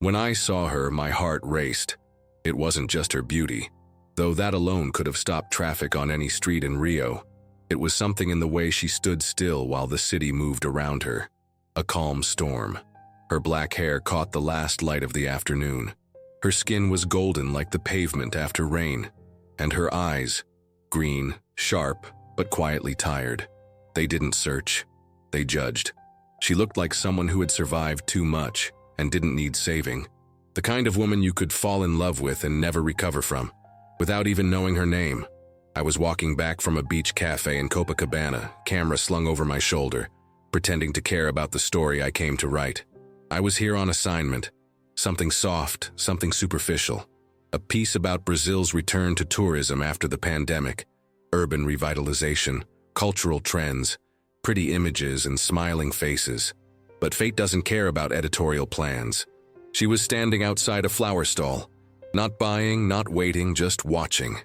When I saw her, my heart raced. It wasn't just her beauty, though that alone could have stopped traffic on any street in Rio. It was something in the way she stood still while the city moved around her. A calm storm. Her black hair caught the last light of the afternoon. Her skin was golden like the pavement after rain, and her eyes, green, sharp, but quietly tired. They didn't search, they judged. She looked like someone who had survived too much and didn't need saving. The kind of woman you could fall in love with and never recover from, without even knowing her name. I was walking back from a beach cafe in Copacabana, camera slung over my shoulder, pretending to care about the story I came to write. I was here on assignment. Something soft, something superficial. A piece about Brazil's return to tourism after the pandemic, urban revitalization, cultural trends, pretty images and smiling faces. But fate doesn't care about editorial plans. She was standing outside a flower stall, not buying, not waiting, just watching.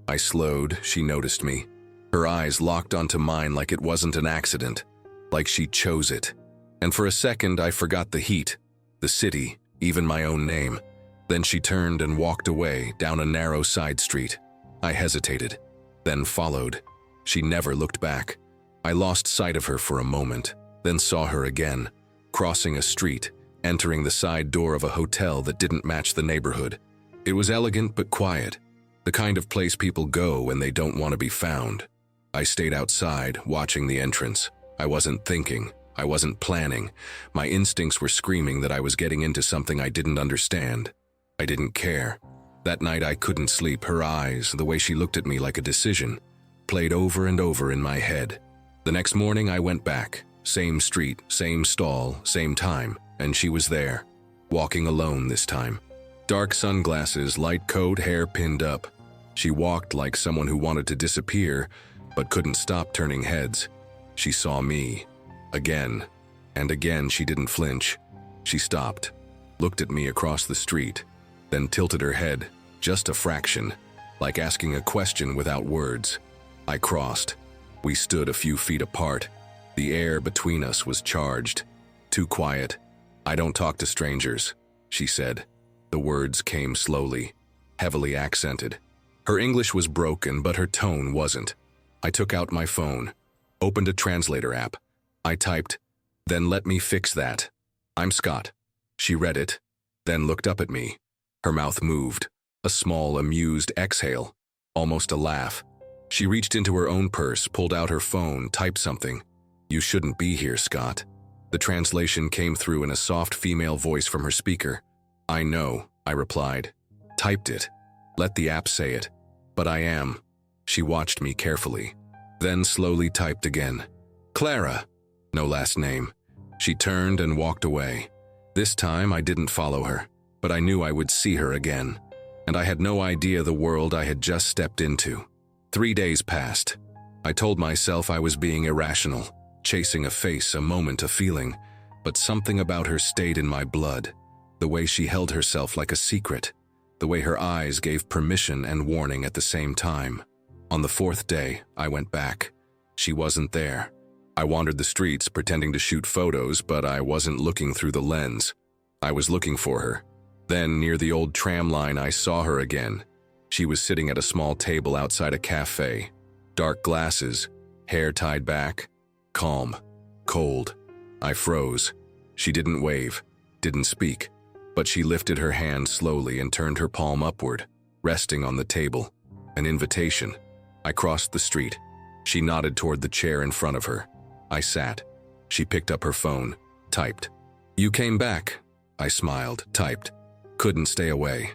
I slowed, she noticed me. Her eyes locked onto mine like it wasn't an accident, like she chose it. And for a second I forgot the heat, the city, even my own name. Then she turned and walked away down a narrow side street. I hesitated, then followed. She never looked back. I lost sight of her for a moment, then saw her again, crossing a street, entering the side door of a hotel that didn't match the neighborhood. It was elegant but quiet, the kind of place people go when they don't want to be found. I stayed outside, watching the entrance. I wasn't thinking, I wasn't planning. My instincts were screaming that I was getting into something I didn't understand. I didn't care. That night I couldn't sleep. Her eyes, the way she looked at me like a decision, played over and over in my head. The next morning I went back. Same street, same stall, same time, and she was there, walking alone this time. Dark sunglasses, light coat, hair pinned up. She walked like someone who wanted to disappear, but couldn't stop turning heads. She saw me. Again, and again she didn't flinch. She stopped, looked at me across the street, then tilted her head, just a fraction, like asking a question without words. I crossed. We stood a few feet apart. The air between us was charged. Too quiet. "I don't talk to strangers," she said. The words came slowly, heavily accented. Her English was broken, but her tone wasn't. I took out my phone, opened a translator app. I typed, "Then let me fix that. I'm Scott." She read it, then looked up at me. Her mouth moved, a small, amused exhale, almost a laugh. She reached into her own purse, pulled out her phone, typed something. "You shouldn't be here, Scott." The translation came through in a soft female voice from her speaker. "I know," I replied. "Typed it. Let the app say it." "But I am." She watched me carefully, then slowly typed again. "Clara." No last name. She turned and walked away. This time I didn't follow her, but I knew I would see her again. And I had no idea the world I had just stepped into. 3 days passed. I told myself I was being irrational, chasing a face, a moment, a feeling, but something about her stayed in my blood. The way she held herself like a secret, the way her eyes gave permission and warning at the same time. On the 4th day, I went back. She wasn't there. I wandered the streets pretending to shoot photos, but I wasn't looking through the lens. I was looking for her. Then, near the old tram line, I saw her again. She was sitting at a small table outside a cafe. Dark glasses, hair tied back, calm, cold. I froze. She didn't wave, didn't speak, but she lifted her hand slowly and turned her palm upward, resting on the table. An invitation. I crossed the street. She nodded toward the chair in front of her. I sat. She picked up her phone, typed. "You came back." I smiled, typed. Couldn't stay away.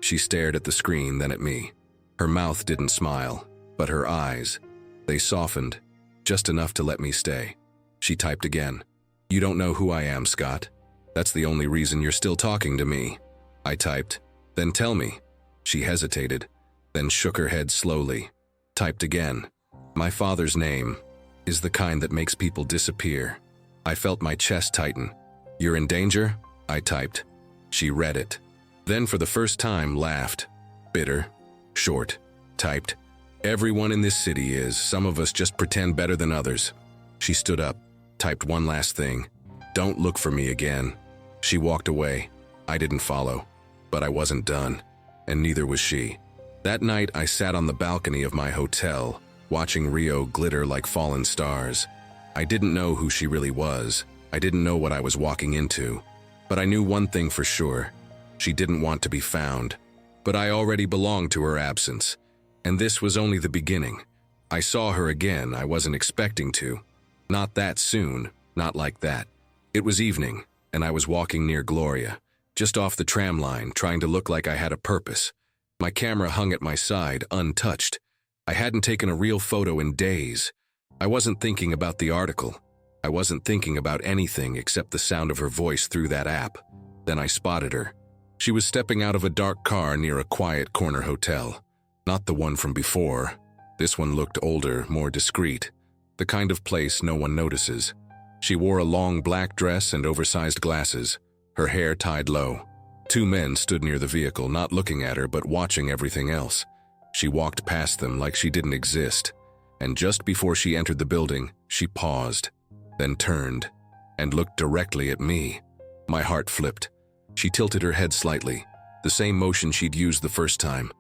She stared at the screen, then at me. Her mouth didn't smile, but her eyes, they softened, just enough to let me stay. She typed again. "You don't know who I am, Scott. That's the only reason you're still talking to me." I typed, "Then tell me." She hesitated, then shook her head slowly. Typed again. "My father's name is the kind that makes people disappear." I felt my chest tighten. "You're in danger?" I typed. She read it. Then for the first time laughed. Bitter, short, typed. "Everyone in this city is. Some of us just pretend better than others." She stood up, typed one last thing. "Don't look for me again." She walked away. I didn't follow, but I wasn't done, and neither was she. That night, I sat on the balcony of my hotel, watching Rio glitter like fallen stars. I didn't know who she really was. I didn't know what I was walking into. But I knew one thing for sure. She didn't want to be found. But I already belonged to her absence. And this was only the beginning. I saw her again. I wasn't expecting to. Not that soon. Not like that. It was evening, and I was walking near Gloria, just off the tram line, trying to look like I had a purpose. My camera hung at my side, untouched. I hadn't taken a real photo in days. I wasn't thinking about the article. I wasn't thinking about anything except the sound of her voice through that app. Then I spotted her. She was stepping out of a dark car near a quiet corner hotel. Not the one from before. This one looked older, more discreet. The kind of place no one notices. She wore a long black dress and oversized glasses, her hair tied low. 2 men stood near the vehicle, not looking at her but watching everything else. She walked past them like she didn't exist. And just before she entered the building, she paused, then turned, and looked directly at me. My heart flipped. She tilted her head slightly, the same motion she'd used the first time.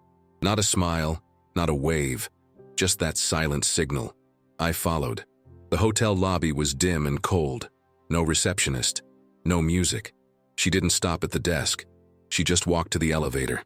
Not a smile, not a wave, just that silent signal. I followed. The hotel lobby was dim and cold. No receptionist, no music. She didn't stop at the desk. She just walked to the elevator.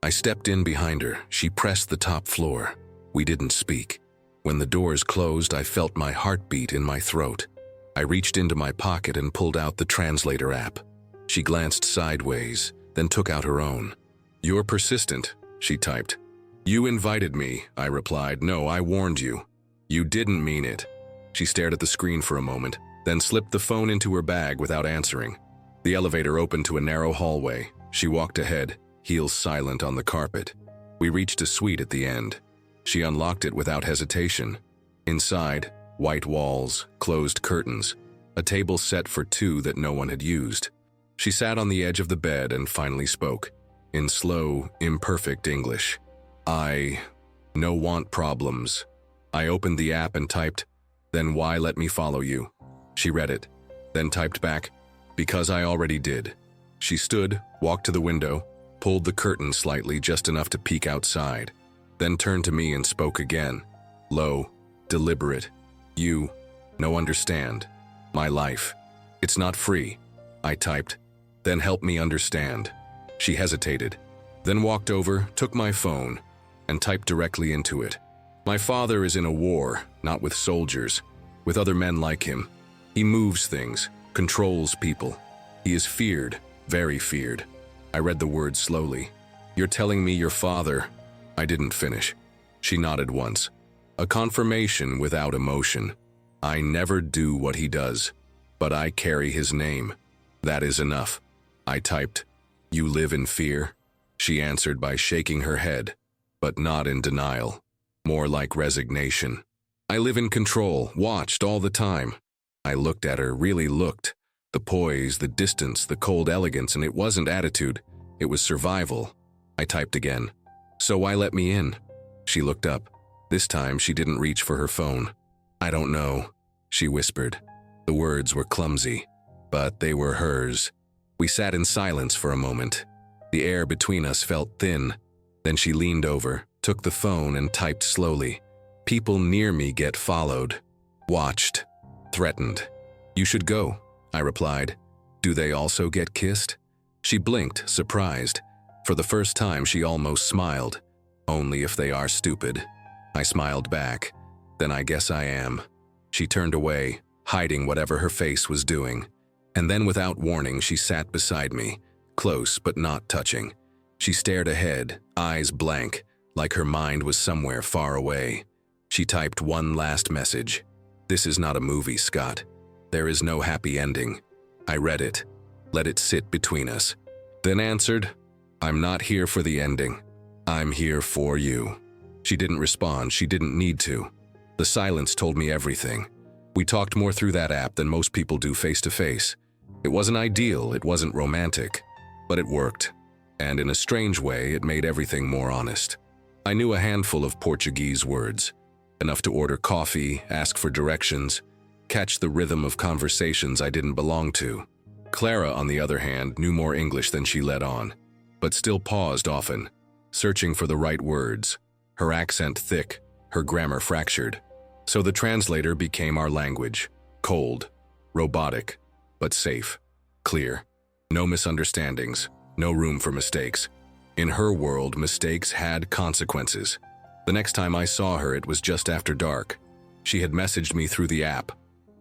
I stepped in behind her. She pressed the top floor. We didn't speak. When the doors closed, I felt my heartbeat in my throat. I reached into my pocket and pulled out the translator app. She glanced sideways, then took out her own. "You're persistent," she typed. "You invited me," I replied. "No, I warned you." "You didn't mean it." She stared at the screen for a moment, then slipped the phone into her bag without answering. The elevator opened to a narrow hallway. She walked ahead, heels silent on the carpet. We reached a suite at the end. She unlocked it without hesitation. Inside, white walls, closed curtains, a table set for 2 that no one had used. She sat on the edge of the bed and finally spoke, in slow, imperfect English. "I no want problems." I opened the app and typed, "Then why let me follow you?" She read it, then typed back, "Because I already did." She stood, walked to the window, pulled the curtain slightly just enough to peek outside, then turned to me and spoke again, low, deliberate. "You no understand. My life. It's not free." I typed, "Then help me understand." She hesitated, then walked over, took my phone, and typed directly into it. "My father is in a war, not with soldiers, with other men like him. He moves things, controls people. He is feared, very feared." I read the words slowly. "You're telling me your father—" I didn't finish. She nodded once. A confirmation without emotion. "I never do what he does, but I carry his name. That is enough." I typed, "You live in fear?" She answered by shaking her head, but not in denial, more like resignation. "I live in control, watched all the time." I looked at her, really looked. The poise, the distance, the cold elegance, and it wasn't attitude, it was survival. I typed again, "So why let me in?" She looked up. This time she didn't reach for her phone. "I don't know," she whispered. The words were clumsy, but they were hers. We sat in silence for a moment. The air between us felt thin. Then she leaned over, took the phone and typed slowly. "People near me get followed, watched, threatened. You should go," I replied. "Do they also get kissed?" She blinked, surprised. For the first time she almost smiled. "Only if they are stupid." I smiled back. "Then I guess I am." She turned away, hiding whatever her face was doing. And then without warning she sat beside me, close but not touching. She stared ahead, eyes blank, like her mind was somewhere far away. She typed one last message. "This is not a movie, Scott. There is no happy ending." I read it, let it sit between us, then answered, "I'm not here for the ending. I'm here for you." She didn't respond, she didn't need to. The silence told me everything. We talked more through that app than most people do face to face. It wasn't ideal, it wasn't romantic, but it worked. And in a strange way, it made everything more honest. I knew a handful of Portuguese words, enough to order coffee, ask for directions, catch the rhythm of conversations I didn't belong to. Clara, on the other hand, knew more English than she let on, but still paused often, searching for the right words, her accent thick, her grammar fractured. So the translator became our language, cold, robotic, but safe, clear. No misunderstandings, no room for mistakes. In her world, mistakes had consequences. The next time I saw her, it was just after dark. She had messaged me through the app,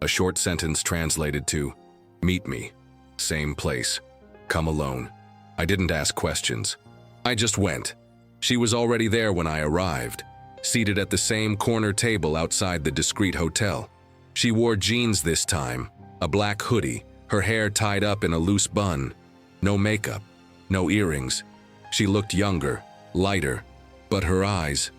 a short sentence translated to, "Meet me, same place, come alone." I didn't ask questions. I just went. She was already there when I arrived, seated at the same corner table outside the discreet hotel. She wore jeans this time, a black hoodie, her hair tied up in a loose bun. No makeup, no earrings. She looked younger, lighter, but her eyes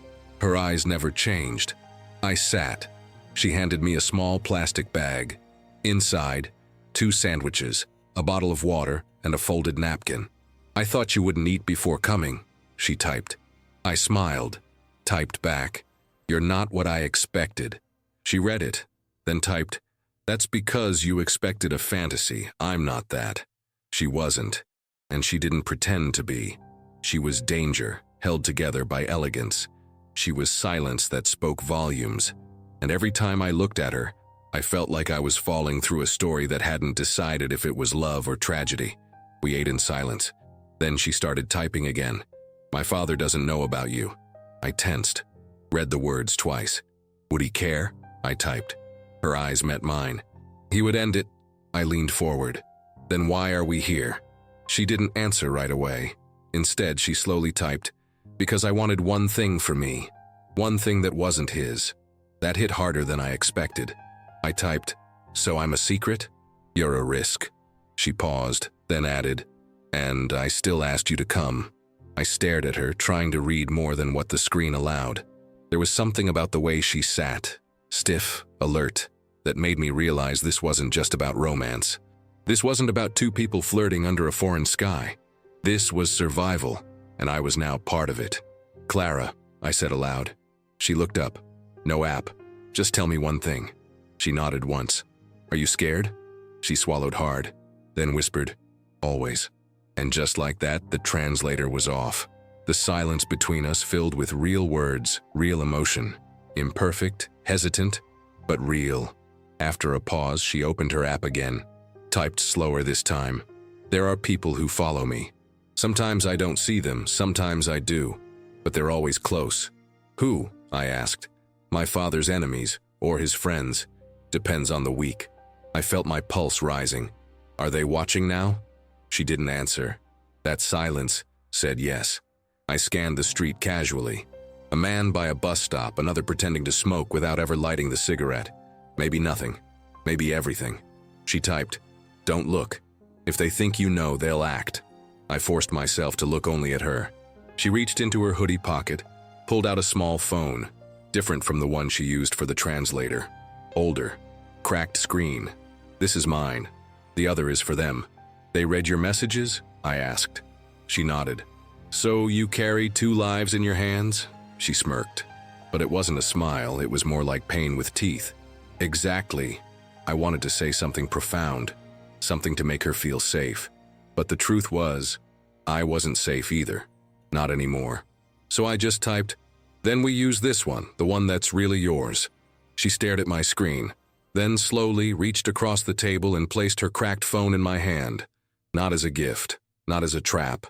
never changed. I sat. She handed me a small plastic bag. Inside, 2 sandwiches, a bottle of water, and a folded napkin. "I thought you wouldn't eat before coming," she typed. I smiled, typed back, "You're not what I expected." She read it, then typed, "That's because you expected a fantasy. I'm not that." She wasn't, and she didn't pretend to be. She was danger, held together by elegance. She was silence that spoke volumes, and every time I looked at her, I felt like I was falling through a story that hadn't decided if it was love or tragedy. We ate in silence. Then she started typing again. "My father doesn't know about you." I tensed, read the words twice. "Would he care?" I typed. Her eyes met mine. "He would end it." I leaned forward. "Then why are we here?" She didn't answer right away. Instead, she slowly typed, "Because I wanted one thing for me. One thing that wasn't his." That hit harder than I expected. I typed, "So I'm a secret? You're a risk." She paused, then added, "And I still asked you to come." I stared at her, trying to read more than what the screen allowed. There was something about the way she sat, stiff, alert, that made me realize this wasn't just about romance. This wasn't about 2 people flirting under a foreign sky. This was survival, and I was now part of it. "Clara," I said aloud. She looked up. "No app. Just tell me one thing." She nodded once. "Are you scared?" She swallowed hard, then whispered, "Always." And just like that, the translator was off. The silence between us filled with real words, real emotion. Imperfect, hesitant, but real. After a pause, she opened her app again, typed slower this time. "There are people who follow me. Sometimes I don't see them, sometimes I do, but they're always close." "Who?" I asked. "My father's enemies, or his friends. Depends on the week." I felt my pulse rising. "Are they watching now?" She didn't answer. That silence said yes. I scanned the street casually. A man by a bus stop, another pretending to smoke without ever lighting the cigarette. Maybe nothing. Maybe everything. She typed, "Don't look. If they think you know, they'll act." I forced myself to look only at her. She reached into her hoodie pocket, pulled out a small phone, different from the one she used for the translator. Older, cracked screen. "This is mine. The other is for them." "They read your messages?" I asked. She nodded. "So you carry 2 lives in your hands?" She smirked. But it wasn't a smile, it was more like pain with teeth. "Exactly." I wanted to say something profound, something to make her feel safe. But the truth was, I wasn't safe either. Not anymore. So I just typed, "Then we use this one, the one that's really yours." She stared at my screen, then slowly reached across the table and placed her cracked phone in my hand. Not as a gift, not as a trap,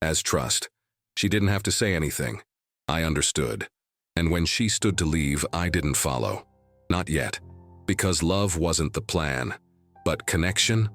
as trust. She didn't have to say anything. I understood. And when she stood to leave, I didn't follow. Not yet. Because love wasn't the plan. But connection?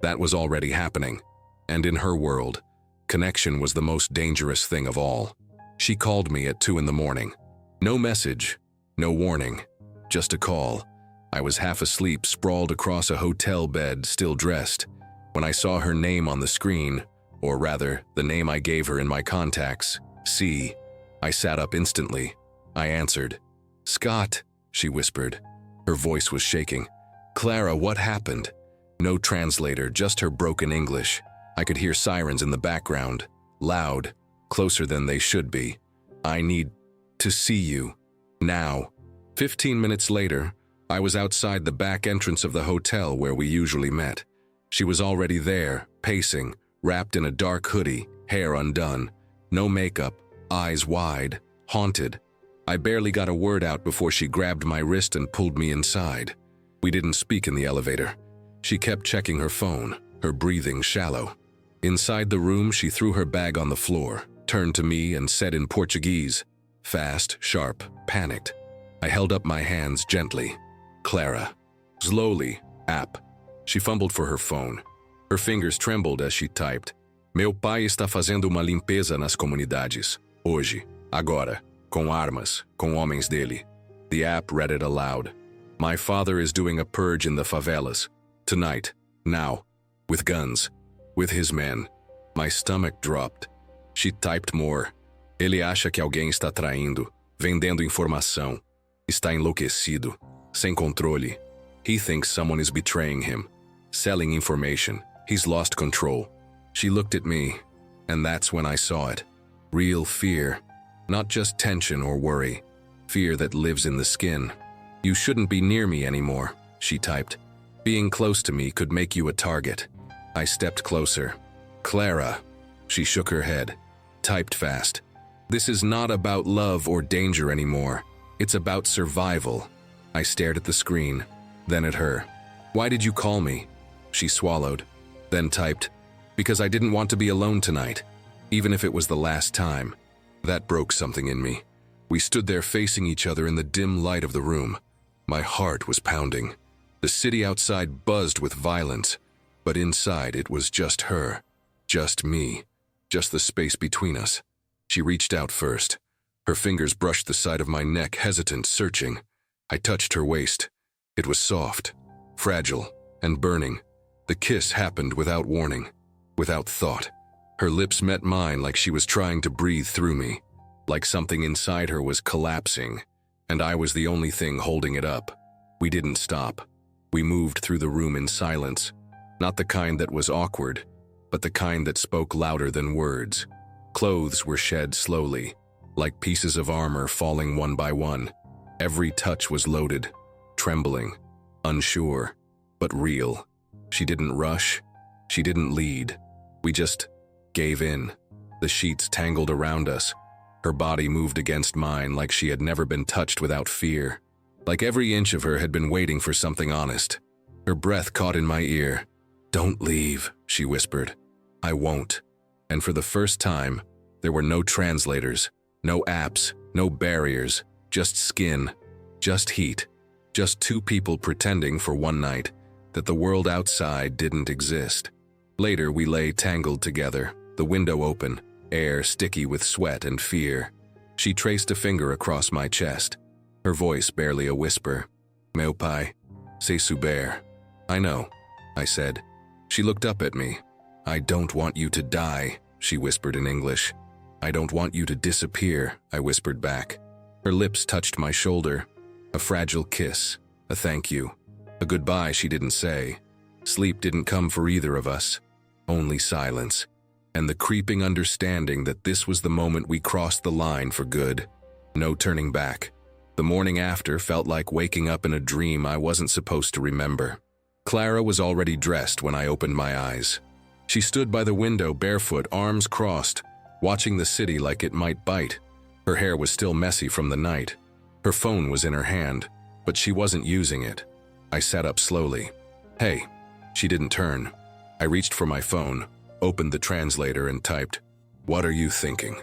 That was already happening. And in her world, connection was the most dangerous thing of all. She called me at 2 in the morning. No message, no warning, just a call. I was half asleep, sprawled across a hotel bed, still dressed. When I saw her name on the screen, or rather, the name I gave her in my contacts, C, I sat up instantly. I answered. "Scott," she whispered. Her voice was shaking. "Clara, what happened?" No translator, just her broken English. I could hear sirens in the background, loud, closer than they should be. "I need to see you. Now." 15 minutes later, I was outside the back entrance of the hotel where we usually met. She was already there, pacing, wrapped in a dark hoodie, hair undone, no makeup, eyes wide, haunted. I barely got a word out before she grabbed my wrist and pulled me inside. We didn't speak in the elevator. She kept checking her phone, her breathing shallow. Inside the room, she threw her bag on the floor, turned to me and said in Portuguese, fast, sharp, panicked. I held up my hands gently. Clara. Slowly, app. She fumbled for her phone. Her fingers trembled as she typed. Meu pai está fazendo uma limpeza nas comunidades. Hoje, agora, com armas, com homens dele. The app read it aloud. My father is doing a purge in the favelas. Tonight, now, with guns, with his men. My stomach dropped. She typed more. Ele acha que alguém está traindo, vendendo informação. Está enlouquecido, sem controle. He thinks someone is betraying him, selling information. He's lost control. She looked at me, and that's when I saw it. Real fear. Not just tension or worry. Fear that lives in the skin. You shouldn't be near me anymore, she typed. Being close to me could make you a target. I stepped closer. Clara. She shook her head. Typed fast. This is not about love or danger anymore. It's about survival. I stared at the screen, then at her. Why did you call me? She swallowed, then typed, because I didn't want to be alone tonight, even if it was the last time. That broke something in me. We stood there facing each other in the dim light of the room. My heart was pounding. The city outside buzzed with violence, but inside it was just her, just me, just the space between us. She reached out first. Her fingers brushed the side of my neck, hesitant, searching. I touched her waist. It was soft, fragile, and burning. The kiss happened without warning, without thought. Her lips met mine like she was trying to breathe through me, like something inside her was collapsing, and I was the only thing holding it up. We didn't stop. We moved through the room in silence, not the kind that was awkward, but the kind that spoke louder than words. Clothes were shed slowly, like pieces of armor falling one by one. Every touch was loaded, trembling, unsure, but real. She didn't rush. She didn't lead. We just gave in. The sheets tangled around us. Her body moved against mine like she had never been touched without fear. Like every inch of her had been waiting for something honest. Her breath caught in my ear. Don't leave, she whispered. I won't. And for the first time, there were no translators, no apps, no barriers, just skin, just heat, just two people pretending for one night that the world outside didn't exist. Later, we lay tangled together, the window open, air sticky with sweat and fear. She traced a finger across my chest, her voice barely a whisper. Meu pai, c'est super. I know, I said. She looked up at me. I don't want you to die, she whispered in English. I don't want you to disappear, I whispered back. Her lips touched my shoulder. A fragile kiss, a thank you. A goodbye she didn't say. Sleep didn't come for either of us. Only silence. And the creeping understanding that this was the moment we crossed the line for good. No turning back. The morning after felt like waking up in a dream I wasn't supposed to remember. Clara was already dressed when I opened my eyes. She stood by the window barefoot, arms crossed, watching the city like it might bite. Her hair was still messy from the night. Her phone was in her hand, but she wasn't using it. I sat up slowly. Hey. She didn't turn. I reached for my phone, opened the translator and typed, What are you thinking?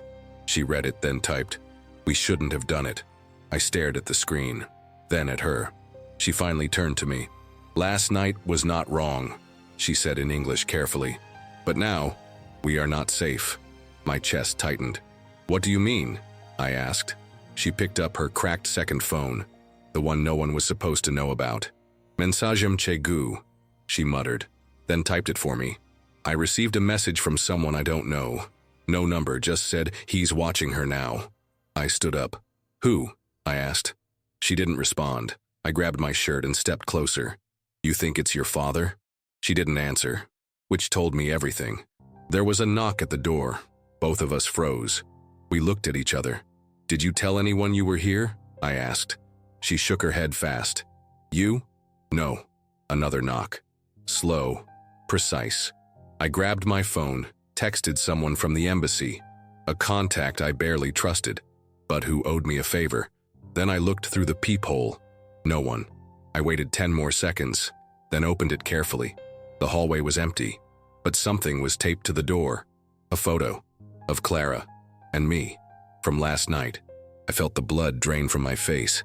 She read it, then typed, We shouldn't have done it. I stared at the screen, then at her. She finally turned to me. Last night was not wrong, she said in English carefully. But now, we are not safe. My chest tightened. What do you mean? I asked. She picked up her cracked second phone, the one no one was supposed to know about. Mensagem chegou, she muttered, then typed it for me. I received a message from someone I don't know. No number, just said, he's watching her now. I stood up. Who? I asked. She didn't respond. I grabbed my shirt and stepped closer. You think it's your father? She didn't answer, which told me everything. There was a knock at the door. Both of us froze. We looked at each other. Did you tell anyone you were here? I asked. She shook her head fast. You? No. Another knock. Slow. Precise. I grabbed my phone, texted someone from the embassy, a contact I barely trusted, but who owed me a favor. Then I looked through the peephole. No one. I waited 10 more seconds, then opened it carefully. The hallway was empty, but something was taped to the door. A photo of Clara and me from last night. I felt the blood drain from my face.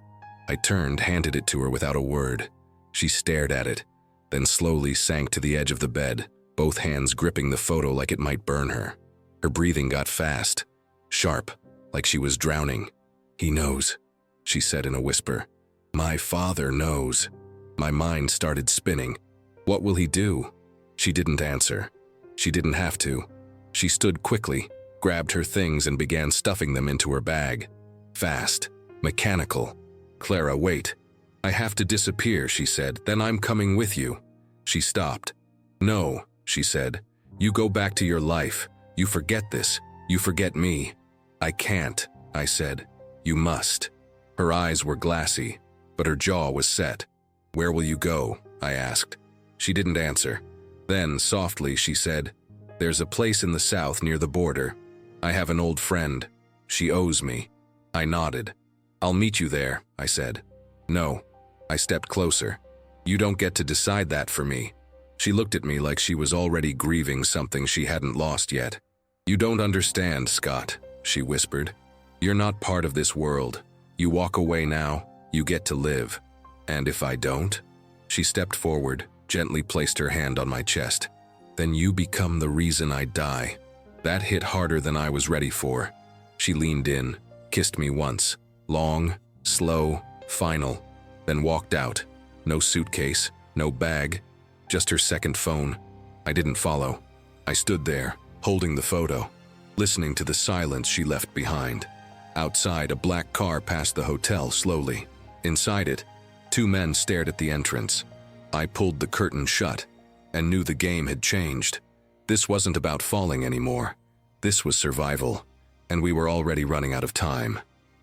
I turned, handed it to her without a word. She stared at it, then slowly sank to the edge of the bed, both hands gripping the photo like it might burn her. Her breathing got fast, sharp, like she was drowning. "He knows," she said in a whisper. "My father knows." My mind started spinning. What will he do? She didn't answer. She didn't have to. She stood quickly, grabbed her things and began stuffing them into her bag. Fast, mechanical. "Clara, wait. I have to disappear," she said. "Then I'm coming with you." She stopped. "No," she said. "You go back to your life. You forget this. You forget me." "I can't," I said. "You must." Her eyes were glassy, but her jaw was set. "Where will you go?" I asked. She didn't answer. Then, softly, she said, "There's a place in the south near the border. I have an old friend. She owes me." I nodded. "I'll meet you there," I said. "No." I stepped closer. "You don't get to decide that for me." She looked at me like she was already grieving something she hadn't lost yet. "You don't understand, Scott," she whispered. "You're not part of this world. You walk away now, you get to live. And if I don't?" She stepped forward, gently placed her hand on my chest. "Then you become the reason I die." That hit harder than I was ready for. She leaned in, kissed me once, long, slow, final, then walked out. No suitcase, no bag, just her second phone. I didn't follow. I stood there, holding the photo, listening to the silence she left behind. Outside, a black car passed the hotel slowly. Inside it, 2 men stared at the entrance. I pulled the curtain shut and knew the game had changed. This wasn't about falling anymore. This was survival, and we were already running out of time.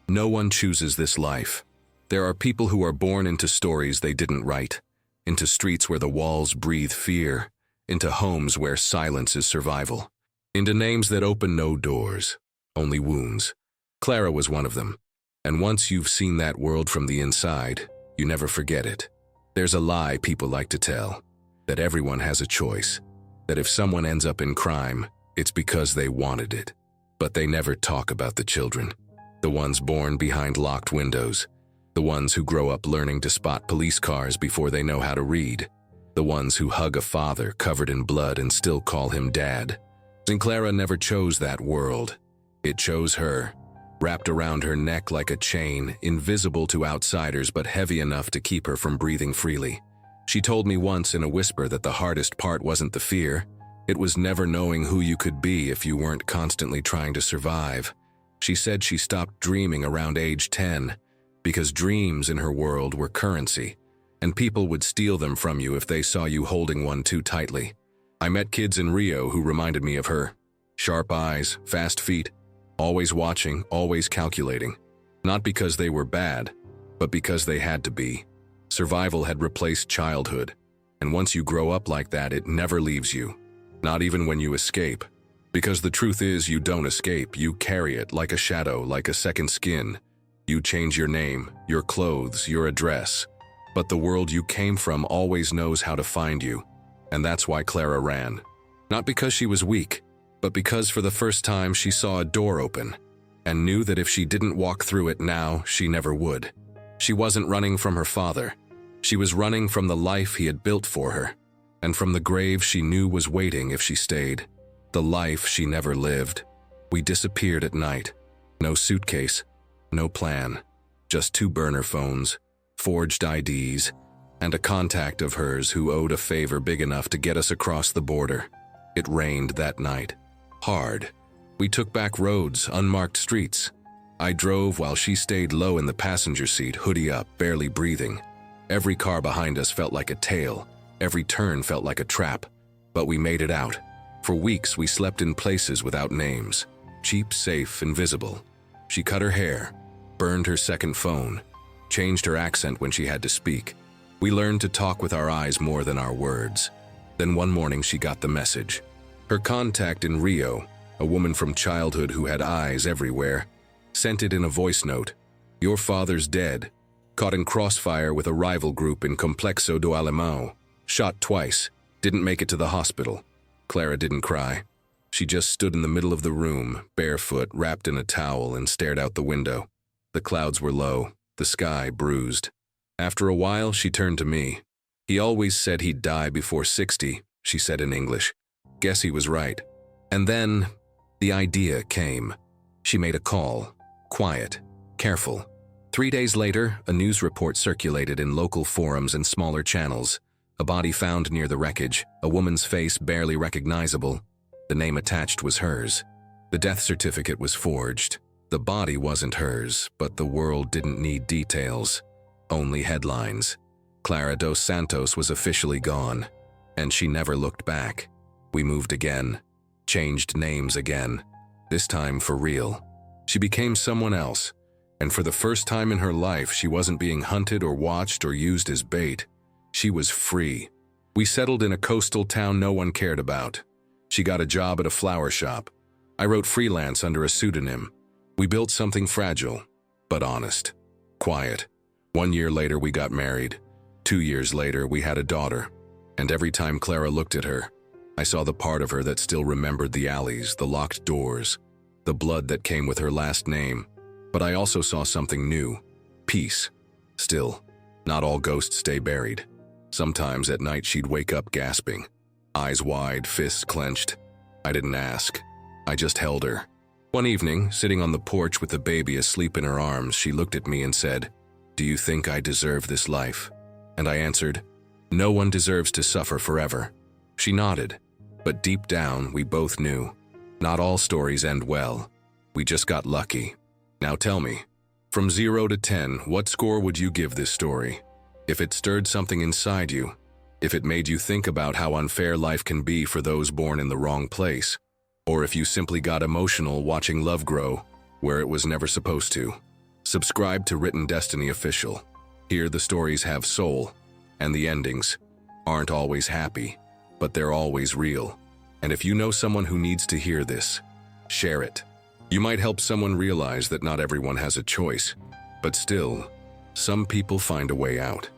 No one chooses this life. There are people who are born into stories they didn't write, into streets where the walls breathe fear, into homes where silence is survival, into names that open no doors, only wounds. Clara was one of them, and once you've seen that world from the inside, you never forget it. There's a lie people like to tell, that everyone has a choice, that if someone ends up in crime, it's because they wanted it. But they never talk about the children, the ones born behind locked windows, the ones who grow up learning to spot police cars before they know how to read, the ones who hug a father covered in blood and still call him dad. And Clara never chose that world. It chose her, wrapped around her neck like a chain, invisible to outsiders but heavy enough to keep her from breathing freely. She told me once in a whisper that the hardest part wasn't the fear. It was never knowing who you could be if you weren't constantly trying to survive. She said she stopped dreaming around age 10 because dreams in her world were currency, and people would steal them from you if they saw you holding one too tightly. I met kids in Rio who reminded me of her. Sharp eyes, fast feet, always watching, always calculating. Not because they were bad, but because they had to be. Survival had replaced childhood, and once you grow up like that, it never leaves you. Not even when you escape. Because the truth is, you don't escape, you carry it like a shadow, like a second skin. You change your name, your clothes, your address. But the world you came from always knows how to find you. And that's why Clara ran. Not because she was weak, but because for the first time she saw a door open, and knew that if she didn't walk through it now, she never would. She wasn't running from her father. She was running from the life he had built for her, and from the grave she knew was waiting if she stayed. The life she never lived. We disappeared at night. No suitcase, no plan. Just 2 burner phones, forged IDs, and a contact of hers who owed a favor big enough to get us across the border. It rained that night. Hard. We took back roads, unmarked streets. I drove while she stayed low in the passenger seat, hoodie up, barely breathing. Every car behind us felt like a tale. Every turn felt like a trap. But we made it out. For weeks, we slept in places without names. Cheap, safe, invisible. She cut her hair, burned her second phone, changed her accent when she had to speak. We learned to talk with our eyes more than our words. Then one morning she got the message. Her contact in Rio, a woman from childhood who had eyes everywhere, sent it in a voice note. Your father's dead. Caught in crossfire with a rival group in Complexo do Alemão. Shot twice. Didn't make it to the hospital. Clara didn't cry. She just stood in the middle of the room, barefoot, wrapped in a towel, and stared out the window. The clouds were low, the sky bruised. After a while, she turned to me. He always said he'd die before 60, she said in English. Guess he was right. And then, the idea came. She made a call. Quiet. Careful. 3 days later, a news report circulated in local forums and smaller channels. A body found near the wreckage, a woman's face barely recognizable. The name attached was hers. The death certificate was forged. The body wasn't hers, but the world didn't need details. Only headlines. Clara dos Santos was officially gone, and she never looked back. We moved again, changed names again, this time for real. She became someone else, and for the first time in her life, she wasn't being hunted or watched or used as bait. She was free. We settled in a coastal town no one cared about. She got a job at a flower shop. I wrote freelance under a pseudonym. We built something fragile, but honest. Quiet. 1 year later, we got married. 2 years later, we had a daughter. And every time Clara looked at her, I saw the part of her that still remembered the alleys, the locked doors, the blood that came with her last name. But I also saw something new. Peace. Still, not all ghosts stay buried. Sometimes at night she'd wake up gasping. Eyes wide, fists clenched. I didn't ask. I just held her. One evening, sitting on the porch with the baby asleep in her arms, she looked at me and said, "Do you think I deserve this life?" And I answered, "No one deserves to suffer forever." She nodded, but deep down, we both knew. Not all stories end well. We just got lucky. Now tell me, from 0 to 10, what score would you give this story? If it stirred something inside you, if it made you think about how unfair life can be for those born in the wrong place, or if you simply got emotional watching love grow where it was never supposed to. Subscribe to Written Destiny Official. Here the stories have soul, and the endings aren't always happy, but they're always real. And if you know someone who needs to hear this, share it. You might help someone realize that not everyone has a choice, but still, some people find a way out.